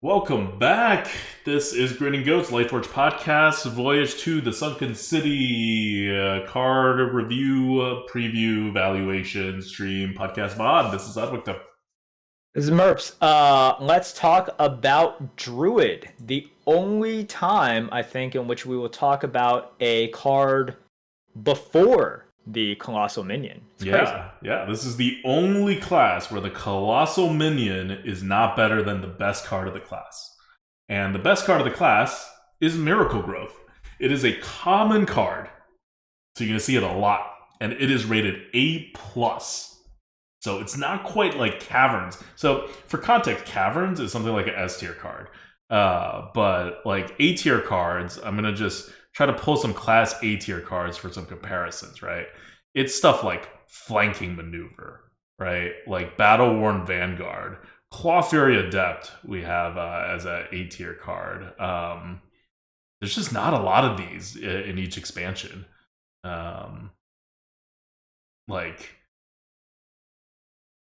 Welcome back. This is Grinning Lightforge podcast, Voyage to the Sunken City, card review, preview, evaluation, stream, podcast VOD. This is Udwicta. This is Merps. Let's talk about Druid. The only time I think in which we will talk about a card before the Colossal Minion. It's crazy. Yeah. This is the only class where the Colossal Minion is not better than the best card of the class. And the best card of the class is Miracle Growth. It is a common card, so you're going to see it a lot. And it is rated A+. So it's not quite like Caverns. So for context, Caverns is something like an S tier card. But like A tier cards, I'm going to just try to pull some class A tier cards for some comparisons, right? It's stuff like Flanking Maneuver, right? Like Battle Worn Vanguard. Claw Fury Adept we have as a A tier card. There's just not a lot of these in each expansion. Like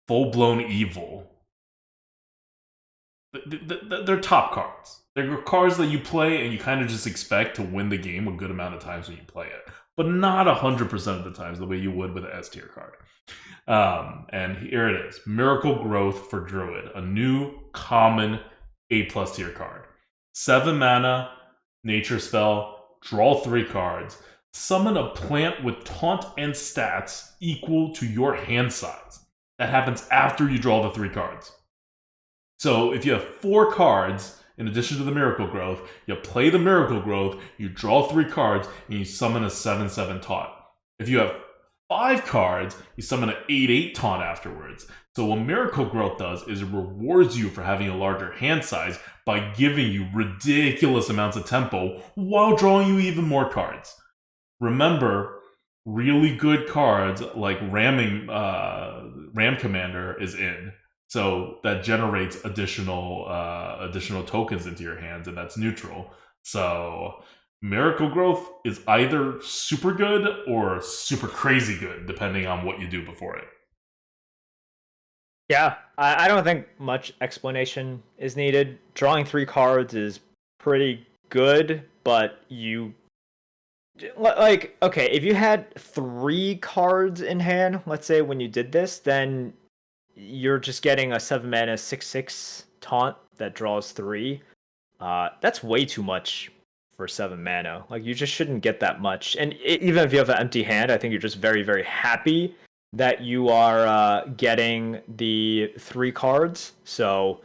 Full Blown Evil. They're top cards. They're cards that you play and you kind of just expect to win the game a good amount of times when you play it, but not 100% of the times the way you would with an S tier card. And here it is. Miracle Growth for Druid, a new common A+ tier card. 7 mana, nature spell, draw 3 cards, summon a plant with taunt and stats equal to your hand size. That happens after you draw the 3 cards. So if you have 4 cards, in addition to the Miracle Growth, you play the Miracle Growth, you draw 3 cards, and you summon a 7/7 taunt. If you have 5 cards, you summon an 8/8 taunt afterwards. So what Miracle Growth does is it rewards you for having a larger hand size by giving you ridiculous amounts of tempo while drawing you even more cards. Remember, really good cards like Ram Commander is in. So that generates additional tokens into your hands, and that's neutral. So Miracle Growth is either super good or super crazy good, depending on what you do before it. Yeah, I don't think much explanation is needed. Drawing 3 cards is pretty good, but okay, if you had 3 cards in hand, let's say when you did this, then you're just getting a 7 mana 6/6 taunt that draws 3. That's way too much for 7 mana. Like, you just shouldn't get that much. And even if you have an empty hand, I think you're just very, very happy that you are getting the 3 cards. So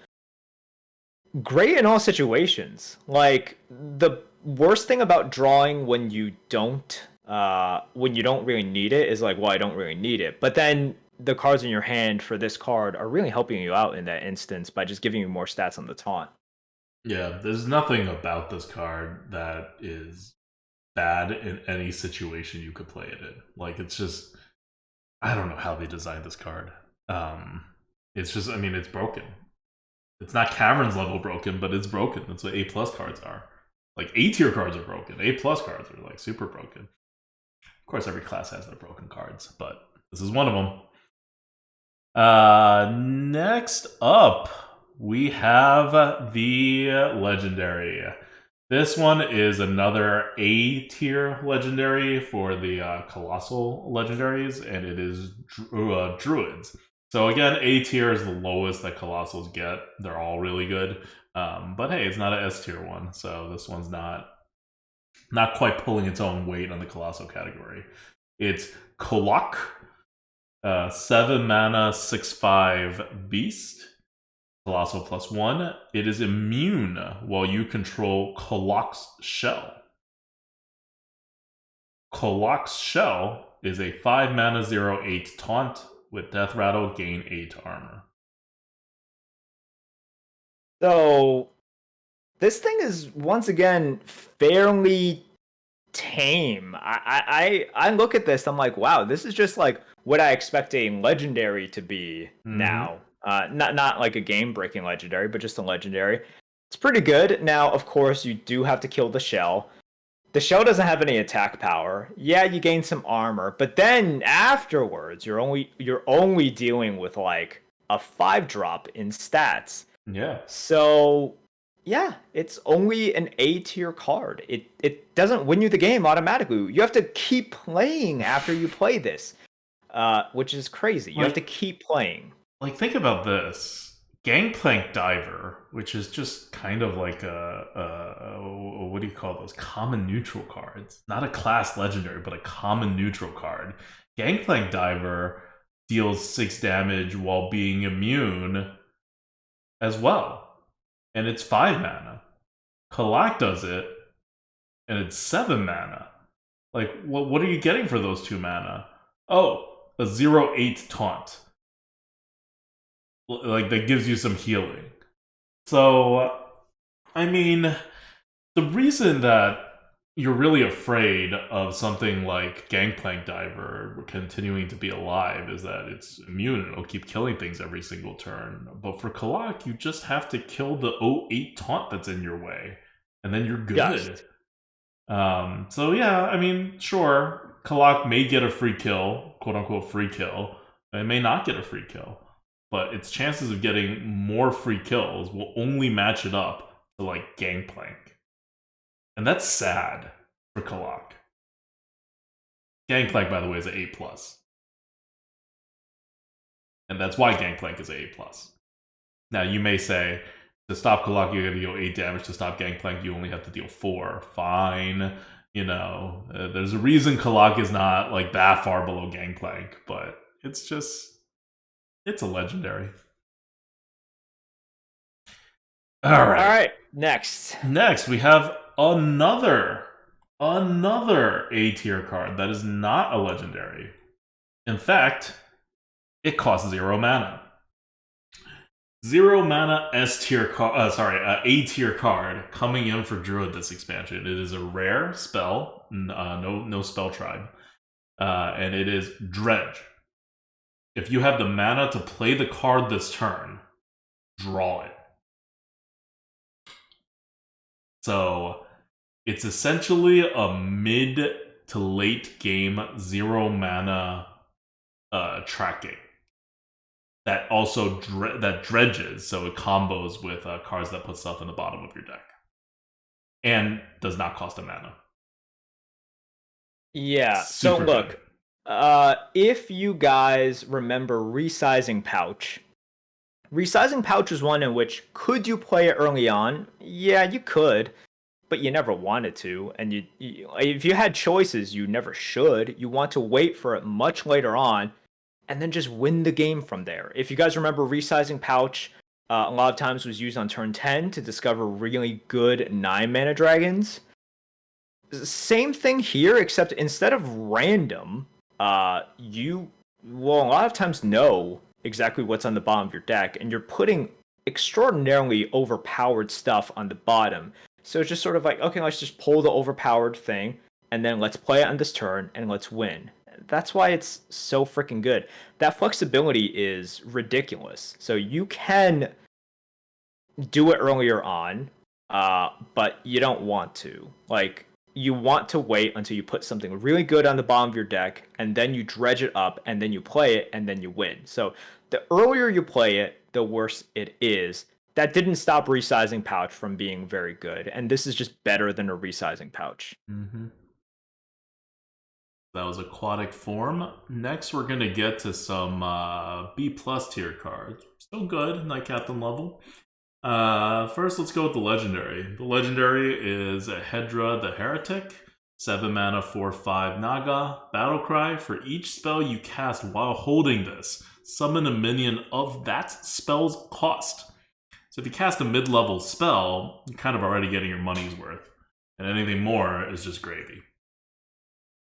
great in all situations. Like, the worst thing about drawing when you don't really need it is like, well, I don't really need it. But then the cards in your hand for this card are really helping you out in that instance by just giving you more stats on the taunt. Yeah, there's nothing about this card that is bad in any situation you could play it in. Like, it's just, I don't know how they designed this card. It's just, I mean, it's broken. It's not Caverns level broken, but it's broken. That's what A+ cards are. Like, A tier cards are broken. A+ cards are like super broken. Of course, every class has their broken cards, but this is one of them. Next up, we have the Legendary. This one is another A tier Legendary for the Colossal Legendaries, and it is Druids. So again, A tier is the lowest that Colossals get. They're all really good. But hey, it's not an S tier one, so this one's not quite pulling its own weight on the Colossal category. It's Kolak, 7 mana 6/5 beast, Colossal +1. It is immune while you control Kolak's Shell. Kolak's Shell is a 5 mana 0/8 taunt with Death Rattle, gain 8 armor. So this thing is once again fairly tame. I look at this, I'm like, wow, this is just like what I expect a legendary to be now. Not like a game breaking legendary, but just a legendary. It's pretty good. Now, of course, you do have to kill the shell. The shell doesn't have any attack power. Yeah, you gain some armor, but then afterwards, you're only dealing with like a 5-drop in stats. Yeah. So Yeah, it's only an A tier card. It doesn't win you the game automatically. You have to keep playing after you play this, which is crazy. You have to Like, keep playing. think about this. Gangplank Diver, which is just kind of like a what do you call those? Common neutral cards. Not a class legendary, but a common neutral card. Gangplank Diver deals 6 damage while being immune as well. And it's 5 mana. Kalak does it, and it's 7 mana. Like, what are you getting for those 2 mana? Oh, a 0/8 taunt. Like, that gives you some healing. So, I mean, the reason that you're really afraid of something like Gangplank Diver continuing to be alive is that it's immune and it'll keep killing things every single turn. But for Kalak, you just have to kill the 0/8 taunt that's in your way, and then you're good. Just. So yeah, I mean, sure, Kalak may get a free kill, quote unquote free kill. It may not get a free kill, but its chances of getting more free kills will only match it up to like Gangplank. And that's sad for Kalak. Gangplank, by the way, is an A+. And that's why Gangplank is an A+. Now, you may say, to stop Kalak, you have to deal 8 damage. To stop Gangplank, you only have to deal 4. Fine. You know, there's a reason Kalak is not like that far below Gangplank, but it's just, it's a legendary. All right. Next, we have another A tier card that is not a legendary. In fact, it costs 0 mana. 0 mana S tier card. A tier card coming in for Druid this expansion. It is a rare spell, no spell tribe, and it is Dredge. If you have the mana to play the card this turn, draw it. So it's essentially a mid to late game 0 mana tracking that also that dredges, so it combos with cards that put stuff in the bottom of your deck, and does not cost a mana. yeah. Super So look, if you guys remember Resizing Pouch, Resizing Pouch is one in which, could you play it early on? Yeah, you could, but you never wanted to. And if you had choices, you never should. You want to wait for it much later on, and then just win the game from there. If you guys remember, Resizing Pouch a lot of times was used on turn 10 to discover really good 9 mana dragons. Same thing here, except instead of random, you will a lot of times know exactly what's on the bottom of your deck, and you're putting extraordinarily overpowered stuff on the bottom. So it's just sort of like, okay, let's just pull the overpowered thing, and then let's play it on this turn, and let's win. That's why it's so freaking good. That flexibility is ridiculous. So you can do it earlier on, but you don't want to. Like, you want to wait until you put something really good on the bottom of your deck, and then you dredge it up, and then you play it, and then you win. So the earlier you play it, the worse it is. That didn't stop Resizing Pouch from being very good, and this is just better than a Resizing Pouch. Mm-hmm. That was Aquatic Form. Next, we're going to get to some B+ tier cards. Still good, Knight Captain level. First, let's go with the Legendary. The Legendary is a Hedra the Heretic, 7 mana, 4/5 Naga. Battlecry. For each spell you cast while holding this, summon a minion of that spell's cost. So if you cast a mid-level spell, you're kind of already getting your money's worth. And anything more is just gravy.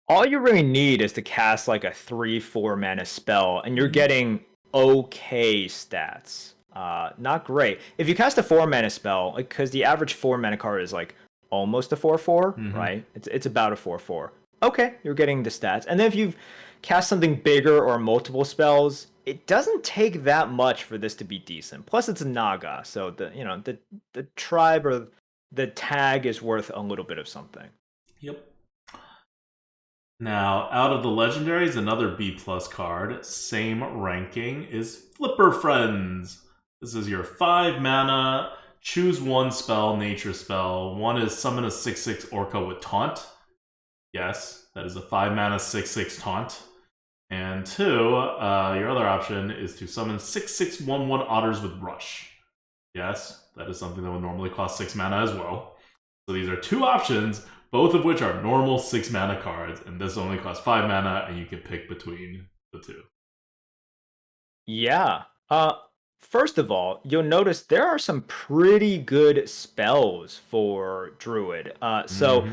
All you really need is to cast like a 3/4 mana spell, and you're getting okay stats. Not great. If you cast a 4 mana spell, like, because the average 4 mana card is like almost a 4/4, right? It's about a 4/4. Okay, you're getting the stats. And then if you cast something bigger or multiple spells, it doesn't take that much for this to be decent. Plus, it's a Naga, so the tribe or the tag is worth a little bit of something. Yep. Now, out of the legendaries, another B+ card, same ranking, is Flipper Friends. This is your 5 mana, choose one spell, nature spell. One is summon a 6/6 Orca with Taunt. Yes, that is a 5 mana 6/6 Taunt. And 2, your other option is to summon 6/6/1/1 Otters with Rush. Yes, that is something that would normally cost 6 mana as well. So these are 2 options, both of which are normal 6 mana cards, and this only costs 5 mana, and you can pick between the 2. Yeah. First of all, you'll notice there are some pretty good spells for Druid. So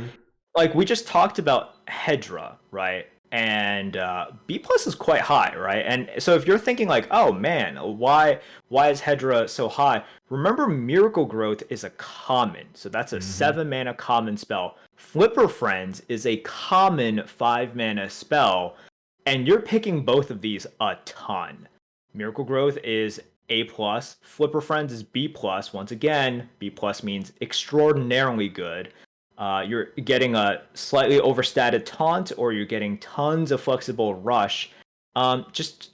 like we just talked about Hedra, right? And B plus is quite high, right? And so if you're thinking like, oh man, why is Hedra so high? Remember, Miracle Growth is a common, so that's a 7 mana common spell. Flipper Friends is a common 5 mana spell, and you're picking both of these a ton. Miracle Growth is A plus. Flipper Friends is B plus. Once again, B plus means extraordinarily good. You're getting a slightly overstated taunt, or you're getting tons of flexible rush. Just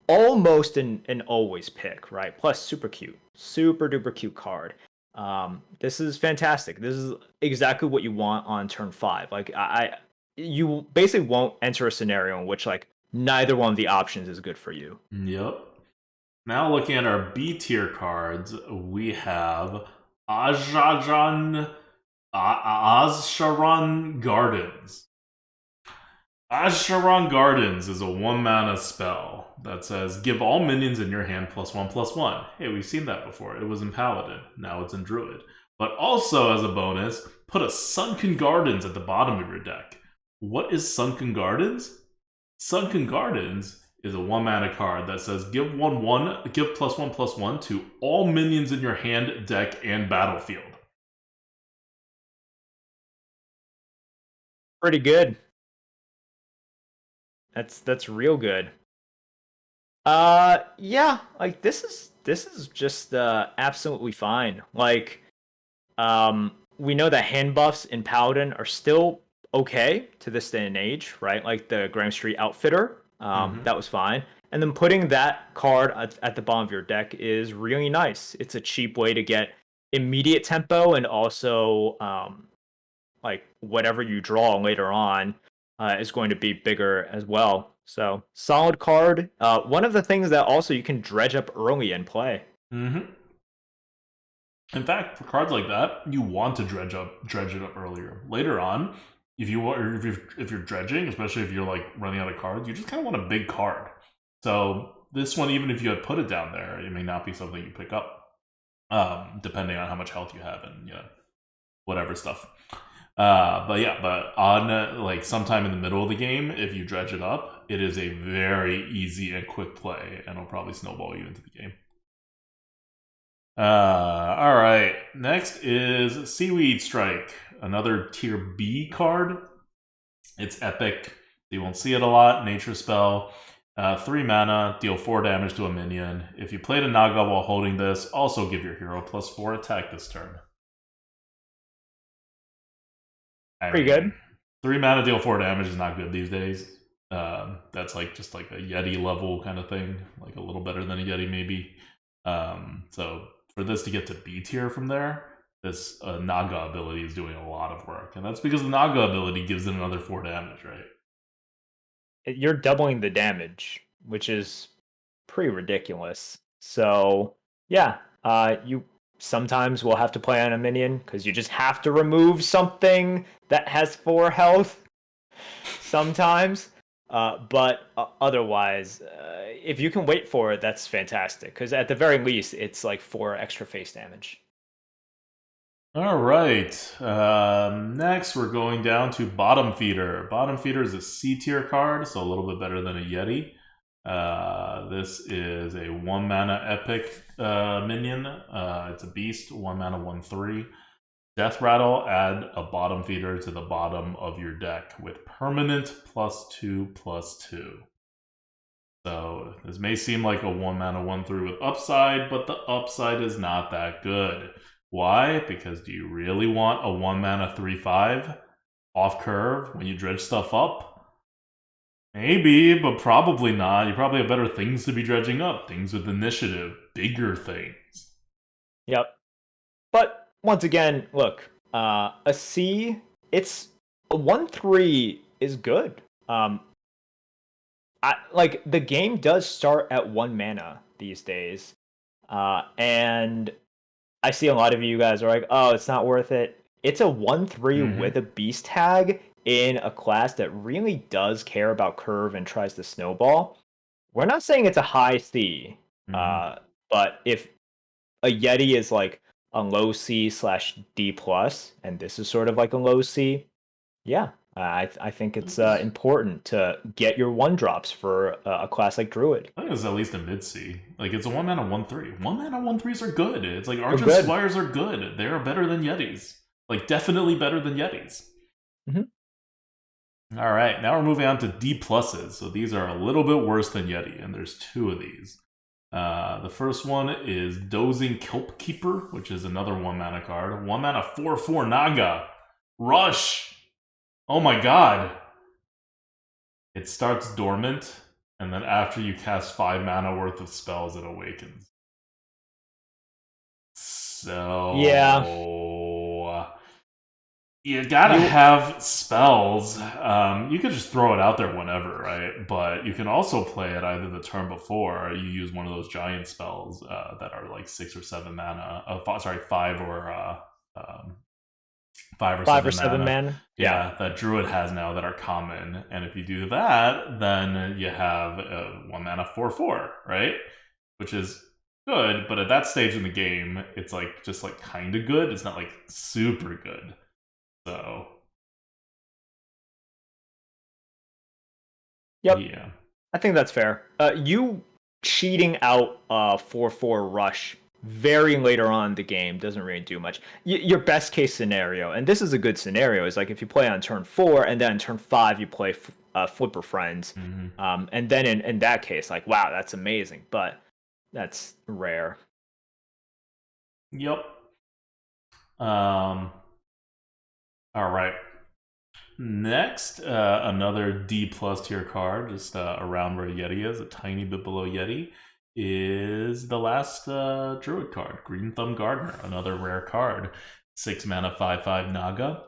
almost an always pick, right? Plus super cute, super duper cute card. This is fantastic. This is exactly what you want on turn 5. Like you basically won't enter a scenario in which like neither one of the options is good for you. Yep. Now looking at our B tier cards, we have Azsharan Gardens. Azsharan Gardens is a 1 mana spell that says give all minions in your hand +1/+1. Hey, we've seen that before. It was in Paladin. Now it's in Druid. But also as a bonus, put a Sunken Gardens at the bottom of your deck. What is Sunken Gardens? Sunken Gardens is a 1 mana card that says give +1/+1 to all minions in your hand, deck, and battlefield. Pretty good. That's real good. Yeah, like this is just absolutely fine. Like we know that hand buffs in Paladin are still okay to this day and age, right? Like the Graham Street Outfitter, that was fine. And then putting that card at the bottom of your deck is really nice. It's a cheap way to get immediate tempo, and also like whatever you draw later on is going to be bigger as well. So solid card. One of the things that also you can dredge up early and play. In fact, for cards like that, you want to dredge it up earlier. Later on, if you're dredging, especially if you're like running out of cards, you just kind of want a big card. So this one, even if you had put it down there, it may not be something you pick up, depending on how much health you have and whatever stuff. But on like sometime in the middle of the game, if you dredge it up, it is a very easy and quick play, and it'll probably snowball you into the game. All right. Next is Seaweed Strike, another tier B card. It's epic. You won't see it a lot. Nature spell. 3 mana, deal 4 damage to a minion. If you played a Naga while holding this, also give your hero +4 attack this turn. Pretty good. 3 mana, deal 4 damage is not good these days. That's like just like a Yeti level kind of thing, like a little better than a Yeti maybe. So for this to get to B tier from there, this Naga ability is doing a lot of work, and that's because the Naga ability gives it another 4 damage, right? You're doubling the damage, which is pretty ridiculous. So yeah, you sometimes will have to play on a minion because you just have to remove something that has 4 health. Sometimes, but otherwise, if you can wait for it, that's fantastic. Because at the very least, it's like 4 extra face damage. All right. Next, we're going down to Bottom Feeder. Bottom Feeder is a C tier card, so a little bit better than a Yeti. This is a 1 mana epic minion. It's a beast, 1 mana, 1/3. Death Rattle, add a Bottom Feeder to the bottom of your deck with permanent +2/+2. So this may seem like a 1 mana, 1/3 with upside, but the upside is not that good. Why? Because do you really want a 1 mana 3/5 off curve when you dredge stuff up? Maybe, but probably not. You probably have better things to be dredging up. Things with initiative, bigger things. Yep. But once again, look, a C, it's a 1/3 is good. Like the game does start at 1 mana these days, and I see a lot of you guys are like, "Oh, it's not worth it." It's a 1/3 Mm-hmm. with a beast tag in a class that really does care about curve and tries to snowball. We're not saying it's a high C, Mm-hmm. uh, but if a Yeti is like a low C/D plus, and this is sort of like a low C, yeah, I think it's important to get your 1 drops for a class like Druid. I think it's at least a mid C. Like it's a 1 mana 1/3. 1 mana 1/3s are good. It's like They're Argent good. Squires are good. They are better than Yetis. Like definitely better than Yetis. Mm-hmm. All right, now we're moving on to D pluses. So these are a little bit worse than Yeti, and there's 2 of these. The first one is Dozing Kelp Keeper, which is another 1 mana card. 1 mana 4/4 Naga. Rush! Oh my god! It starts dormant, and then after you cast 5 mana worth of spells, it awakens. So Yeah, you gotta you have spells. You could just throw it out there whenever, right? But you can also play it either the turn before, or you use one of those giant spells that are like 6 or 7 mana. Sorry, 5 or 5 or 7 7 mana. man. Yeah. Yeah, that Druid has now that are common. And if you do that, then you have a 1 mana 4/4, right? Which is good, but at that stage in the game, it's like just like kind of good. It's not like super good. So Yep. yeah. I think that's fair. You cheating out 4/4 rush very later on in the game doesn't really do much. Your best case scenario, and this is a good scenario, is like if you play on turn 4 and then turn 5 you play Flipper Friends, Hmm. and then in that case, like wow, that's amazing. But that's rare. Yep. Um. All right. Next, another D plus tier card, just around where Yeti is, a tiny bit below Yeti, is the last Druid card, Green Thumb Gardener, another rare card. 6 mana 5/5 Naga.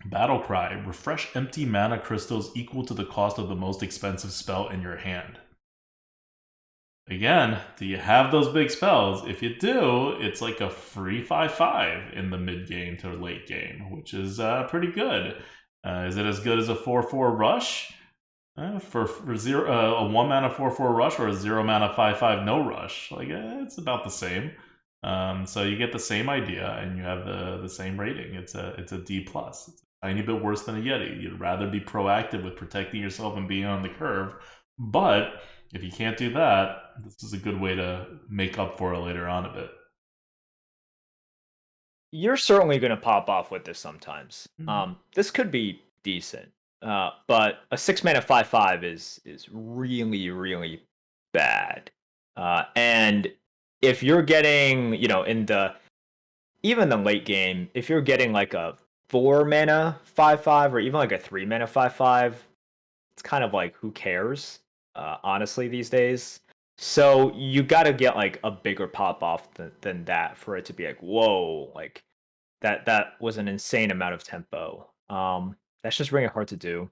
Battle Cry, refresh empty mana crystals equal to the cost of the most expensive spell in your hand. Again, do you have those big spells? If you do, it's like a free 5/5 in the mid game to late game, which is pretty good. Is it as good as a 4/4 rush? For zero, a 1 mana 4/4 rush or a 0 mana 5/5 no rush? Like it's about the same. So you get the same idea, and you have the same rating. It's a D plus. It's a tiny bit worse than a Yeti. You'd rather be proactive with protecting yourself and being on the curve, but if you can't do that, this is a good way to make up for it later on a bit. You're certainly going to pop off with this sometimes. Mhm. This could be decent, but a 6 mana 5/5 is really really bad. And if you're getting, in the even the late game, if you're getting like a 4 mana 5/5 or even like a 3 mana 5/5, it's kind of like who cares, honestly, these days. So you got to get like a bigger pop off than that for it to be like, whoa, like that was an insane amount of tempo. That's just really hard to do.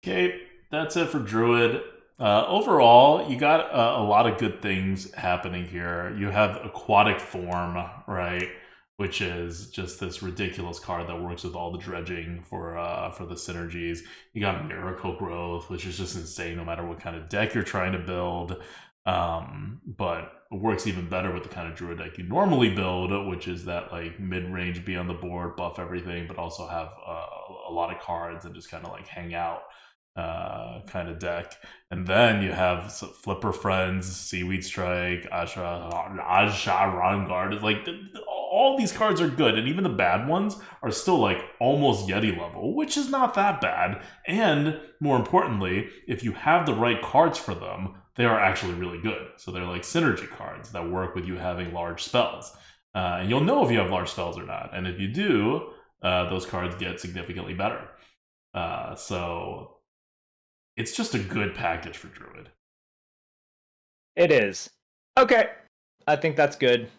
Okay, that's it for Druid. Overall, you got a lot of good things happening here. You have Aquatic Form, right? Which is just this ridiculous card that works with all the dredging for the synergies. You got Miracle Growth, which is just insane no matter what kind of deck you're trying to build. But it works even better with the kind of Druid deck you normally build, which is that like mid-range, be on the board, buff everything, but also have a lot of cards and just kind of like hang out kind of deck. And then you have Flipper Friends, Seaweed Strike, Asha Guard. It's like all these cards are good, and even the bad ones are still like almost Yeti level, which is not that bad. And more importantly, if you have the right cards for them, they are actually really good. So they're like synergy cards that work with you having large spells. And you'll know if you have large spells or not. And if you do, those cards get significantly better. So it's just a good package for Druid. It is. Okay. I think that's good.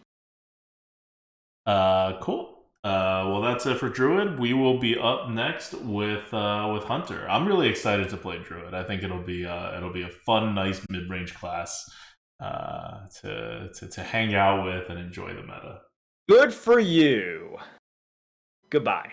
Cool. Well, that's it for Druid. We will be up next with Hunter. I'm really excited to play Druid. I think it'll be a fun, nice mid range class to hang out with and enjoy the meta. Good for you. Goodbye.